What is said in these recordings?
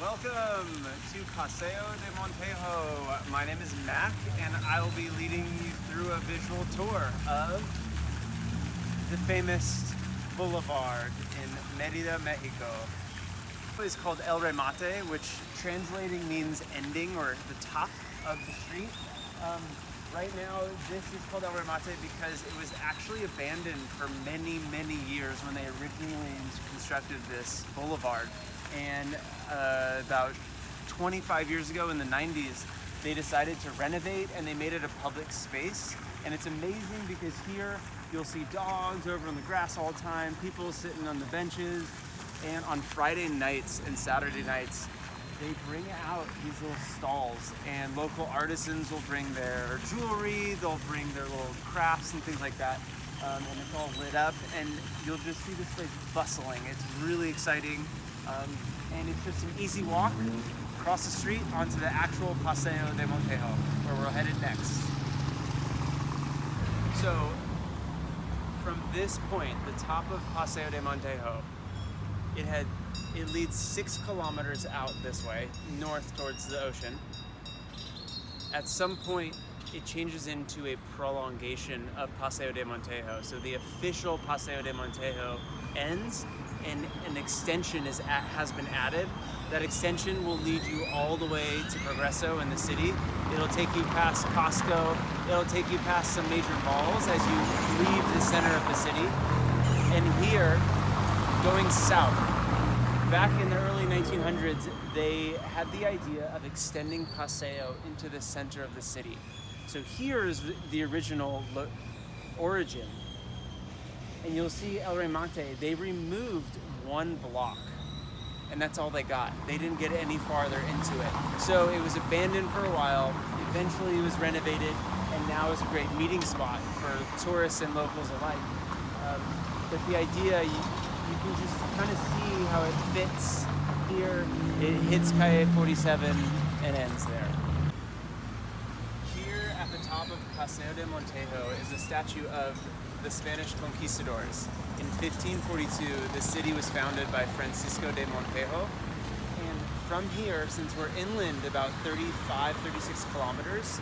Welcome to Paseo de Montejo. My name is Mac, and I will be leading you through a visual tour of the famous boulevard in Merida, Mexico. It's called El Remate, which translating means ending or the top of the street. Right now, this is called El Remate because it was actually abandoned for many, many years when they originally constructed this boulevard. And about 25 years ago in the 90s, they decided to renovate and they made it a public space. And it's amazing because here you'll see dogs over on the grass all the time, people sitting on the benches. And on Friday nights and Saturday nights, they bring out these little stalls, and local artisans will bring their jewelry, they'll bring their little crafts and things like that. And it's all lit up, and you'll just see this place bustling. It's really exciting. And it's just an easy walk across the street onto the actual Paseo de Montejo, where we're headed next. So, from this point, the top of Paseo de Montejo, it leads 6 kilometers out this way, north towards the ocean. At some point, it changes into a prolongation of Paseo de Montejo. So the official Paseo de Montejo ends, and an extension has been added. That extension will lead you all the way to Progreso in the city. It'll take you past Costco. It'll take you past some major malls as you leave the center of the city. And here, going south, back in the early 1900s, they had the idea of extending Paseo into the center of the city. So here's the original origin. And you'll see El Remate, they removed one block, and that's all they got. They didn't get any farther into it. So it was abandoned for a while, eventually it was renovated, and now it's a great meeting spot for tourists and locals alike. But the idea, you can just kind of see how it fits here. It hits Calle 47 and ends there. Here at the top of Paseo de Montejo is a statue of the Spanish conquistadors. In 1542, the city was founded by Francisco de Montejo. And from here, since we're inland about 35, 36 kilometers,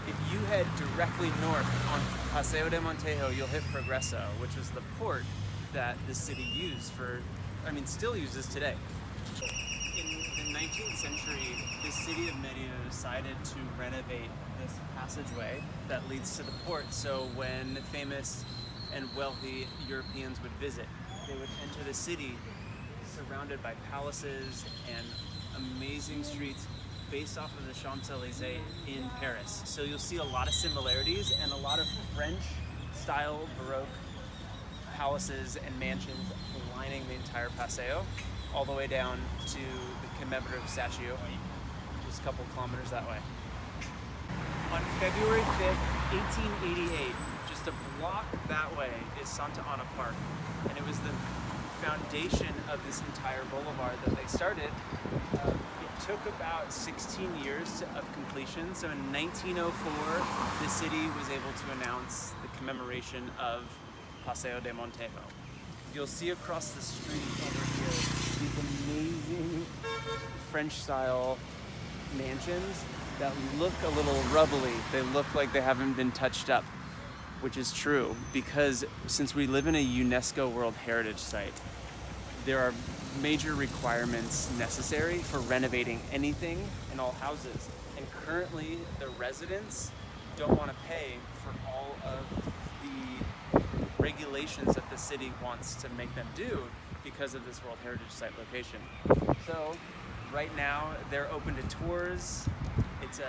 if you head directly north on Paseo de Montejo, you'll hit Progreso, which is the port that the city used still uses today. In the 19th century, the city of Merida decided to renovate this passageway that leads to the port, so when famous and wealthy Europeans would visit, they would enter the city surrounded by palaces and amazing streets based off of the Champs-Élysées in Paris. So you'll see a lot of similarities and a lot of French-style Baroque palaces and mansions lining the entire Paseo, all the way down to the commemorative statue, just a couple kilometers that way. On February 5th, 1888, just a block that way is Santa Ana Park, and it was the foundation of this entire boulevard that they started. It took about 16 years of completion, so in 1904, the city was able to announce the commemoration of Paseo de Montejo. You'll see across the street over here these amazing French-style mansions that look a little rubbly. They look like they haven't been touched up, which is true because since we live in a UNESCO World Heritage Site, there are major requirements necessary for renovating anything in all houses. And currently, the residents don't want to pay for all of the regulations that the city wants to make them do because of this World Heritage Site location. So right now they're open to tours. It's an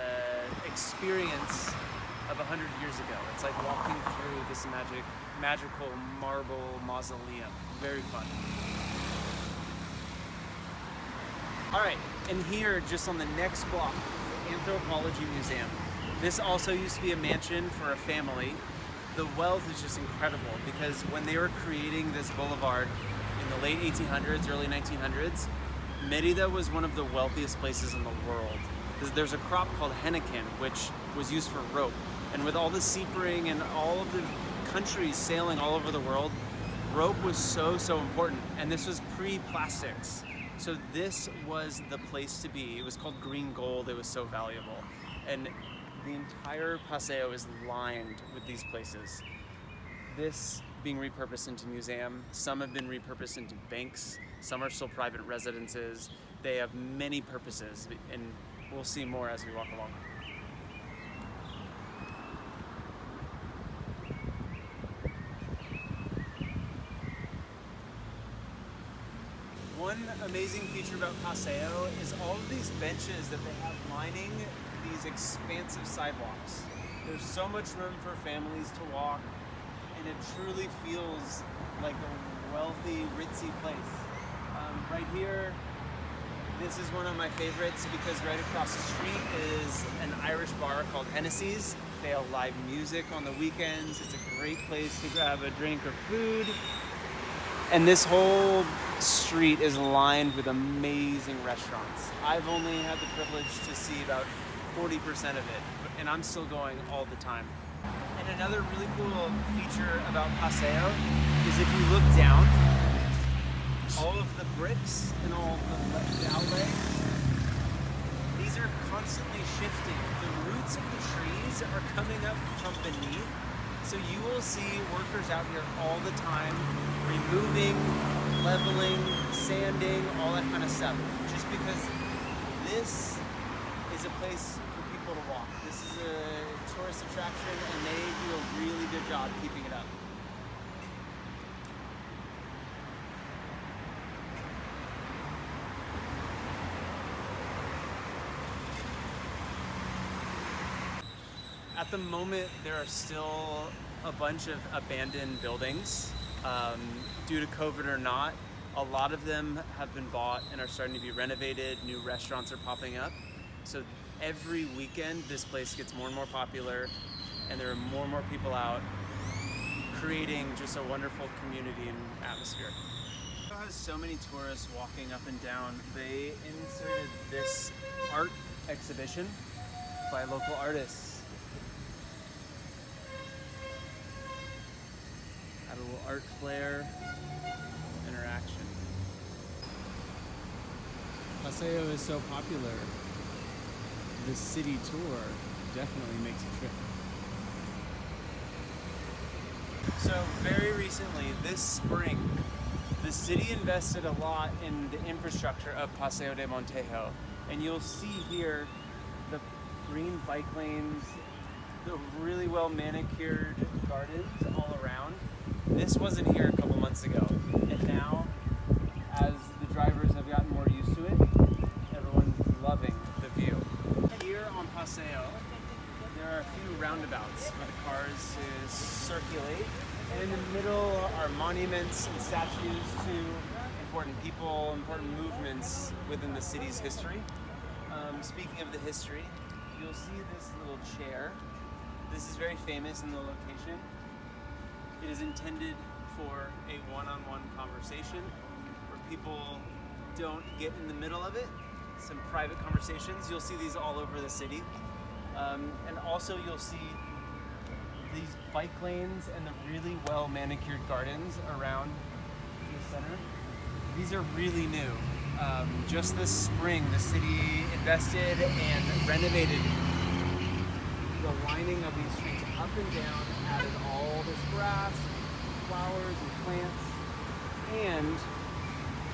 experience of 100 years ago. It's like walking through this magical marble mausoleum. Very fun. All right, and here just on the next block, the Anthropology Museum. This also used to be a mansion for a family. The wealth is just incredible because when they were creating this boulevard in the late 1800s, early 1900s, Merida was one of the wealthiest places in the world. There's a crop called hennequen, which was used for rope. And with all the seafaring and all of the countries sailing all over the world, rope was so important. And this was pre-plastics. So this was the place to be. It was called green gold. It was so valuable. And the entire Paseo is lined with these places. This being repurposed into museum. Some have been repurposed into banks. Some are still private residences. They have many purposes, and we'll see more as we walk along. One amazing feature about Paseo is all of these benches that they have lining these expansive sidewalks. There's so much room for families to walk, and it truly feels like a wealthy, ritzy place. Right here, this is one of my favorites because right across the street is an Irish bar called Hennessy's. They have live music on the weekends. It's a great place to grab a drink or food. And this whole street is lined with amazing restaurants. I've only had the privilege to see about 40% of it, and I'm still going all the time. And another really cool feature about Paseo is if you look down, all of the bricks and all of the outlay, these are constantly shifting. The roots of the trees are coming up from beneath. So you will see workers out here all the time, removing, leveling, sanding, all that kind of stuff. Just because this is a place for people to walk. This is a tourist attraction, and they do a really good job keeping it up. At the moment, there are still a bunch of abandoned buildings. Due to COVID or not, a lot of them have been bought and are starting to be renovated. New restaurants are popping up. So every weekend, this place gets more and more popular, and there are more and more people out creating just a wonderful community and atmosphere. It has so many tourists walking up and down. They inserted this art exhibition by local artists. Had a little art flair, interaction. Paseo is so popular. The city tour definitely makes a trip. So very recently, this spring, the city invested a lot in the infrastructure of Paseo de Montejo. And you'll see here the green bike lanes, the really well manicured gardens all around. This wasn't here a couple months ago, and now, as the drivers have gotten more used to it, everyone's loving the view. Here on Paseo, there are a few roundabouts for the cars to circulate, and in the middle are monuments and statues to important people, important movements within the city's history. Speaking of the history, you'll see this little chair. This is very famous in the location. It is intended for a one-on-one conversation where people don't get in the middle of it. Some private conversations. You'll see these all over the city. And also you'll see these bike lanes and the really well manicured gardens around the center. These are really new. Just this spring, the city invested and renovated the lining of these streets up and down, added all this grass, flowers, and plants. And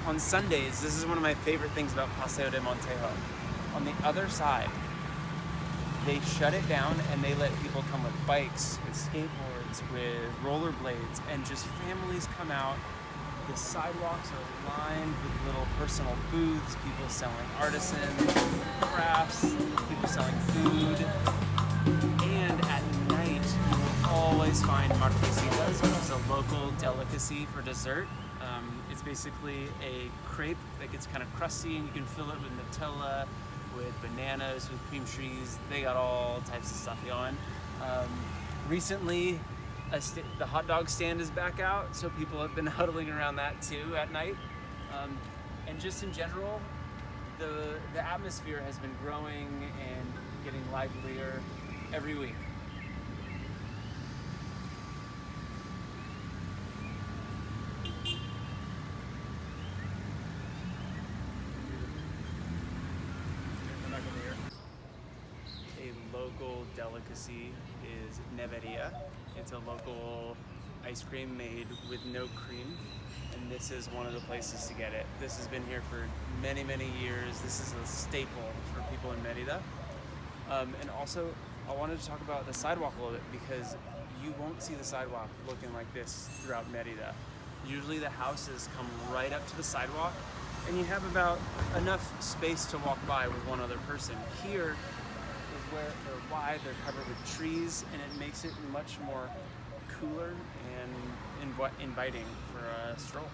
on Sundays, this is one of my favorite things about Paseo de Montejo. On the other side, they shut it down and they let people come with bikes, with skateboards, with rollerblades, and just families come out. The sidewalks are lined with little personal booths, people selling artisans, crafts, people selling food. And at night, you will always find marquesitas, which is a local delicacy for dessert. It's basically a crepe that gets kind of crusty, and you can fill it with Nutella, with bananas, with cream cheese. They got all types of stuff going. Recently, the hot dog stand is back out, so people have been huddling around that too at night. And just in general, the atmosphere has been growing and getting livelier every week. local delicacy is neveria. It's a local ice cream made with no cream, and this is one of the places to get it. This has been here for many, many years. This is a staple for people in Merida. And also, I wanted to talk about the sidewalk a little bit because you won't see the sidewalk looking like this throughout Merida. Usually the houses come right up to the sidewalk and you have about enough space to walk by with one other person. Here is where they're wide, they're covered with trees, and it makes it much more cooler and inviting for a stroll.